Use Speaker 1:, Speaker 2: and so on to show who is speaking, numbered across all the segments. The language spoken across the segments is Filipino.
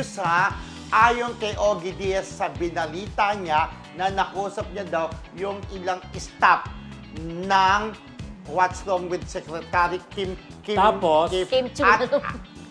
Speaker 1: news ha, ayon kay Ogie Diaz sa binalita niya na nakusap niya daw yung ilang staff ng What's Wrong with Secretary Kim
Speaker 2: Tapos?
Speaker 3: Kim Chu.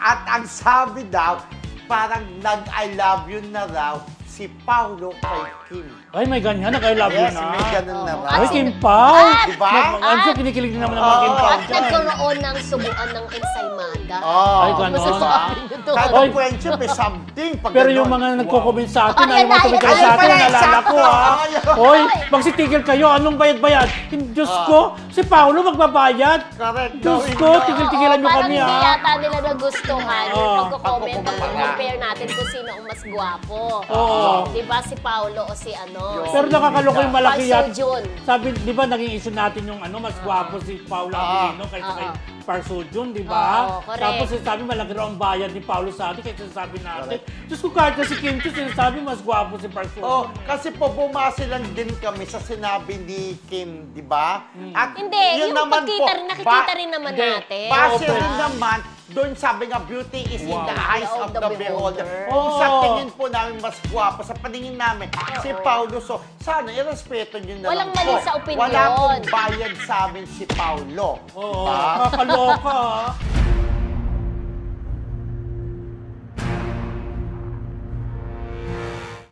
Speaker 1: At ang sabi daw, parang nag-I love you na raw si Paulo kay Kim.
Speaker 2: Ay, may ganyan. Nag-I love you
Speaker 1: Yes,
Speaker 2: na.
Speaker 1: may ganun na raw.
Speaker 2: Ay, Kim Pao.
Speaker 1: Diba?
Speaker 2: Ang siya, kinikilig din naman ng mga Kim Pao
Speaker 3: At
Speaker 2: dyan.
Speaker 3: nagkaroon ng subuan ng ensaymada.
Speaker 2: Ay, ganun.
Speaker 3: Masasabi nyo to.
Speaker 1: Kahit
Speaker 2: Oy.
Speaker 1: ang friendship, may something. Pag
Speaker 2: Pero
Speaker 1: ganun.
Speaker 2: yung mga nagko-comment sa atin,
Speaker 3: Ay,
Speaker 2: ayaw mga tumigil
Speaker 3: ay,
Speaker 2: sa atin,
Speaker 1: pala,
Speaker 2: naalala
Speaker 1: sakto.
Speaker 2: ko ha.
Speaker 1: Ay.
Speaker 2: Hoy, magsitigil kayo, anong bayad-bayad? Diyos ko, si Paolo magbabayad.
Speaker 1: Correct.
Speaker 2: Diyos
Speaker 1: Gawin
Speaker 2: ko,
Speaker 1: mo.
Speaker 2: tigil-tigilan nyo
Speaker 3: Parang
Speaker 2: kami
Speaker 3: hindi
Speaker 2: ha.
Speaker 3: yata nila nagustuhan yung
Speaker 2: Oo.
Speaker 3: pagko-comment at
Speaker 1: Pagko-comment.
Speaker 3: compare natin kung sino ang mas gwapo.
Speaker 2: Oo.
Speaker 3: Di ba si Paolo o si ano?
Speaker 2: Pero nakakaloka yung malaki yan.
Speaker 3: Park Seo-joon.
Speaker 2: Sabi, di ba, naging issue natin yung mas gwapo si Paolo Abilino kaysa kay Park Seo-joon, di ba?
Speaker 3: Oo, correct.
Speaker 2: Tapos sinasabi, malaki raw ang bayad ni Paolo sa atin kaysa sinasabi natin. Diyos ko, kahit na si Kim Chiu, sinasabi, mas gwapo si Park
Speaker 1: Oh,
Speaker 2: Seo-joon.
Speaker 1: kasi po bumase lang din kami sa sinabi ni Kim, di ba? At
Speaker 3: Hindi,
Speaker 1: yun
Speaker 3: yung
Speaker 1: naman
Speaker 3: pagkita,
Speaker 1: po,
Speaker 3: nakikita rin naman
Speaker 2: Hindi.
Speaker 3: natin.
Speaker 1: Base
Speaker 2: Oo,
Speaker 1: rin naman, doon sabi nga, beauty is in the eyes of the beholder.
Speaker 3: beholder.
Speaker 1: Kung sa
Speaker 2: Oo.
Speaker 1: tingin po namin mas gwapo, sa paningin namin, si Paulo. So, sana, irespeto nyo na
Speaker 3: Walang
Speaker 1: lang
Speaker 3: mali
Speaker 1: po.
Speaker 3: sa opinyon.
Speaker 1: Wala pong bayad sa amin si Paulo.
Speaker 2: Oo,
Speaker 1: Diba?
Speaker 2: kakaloka ha.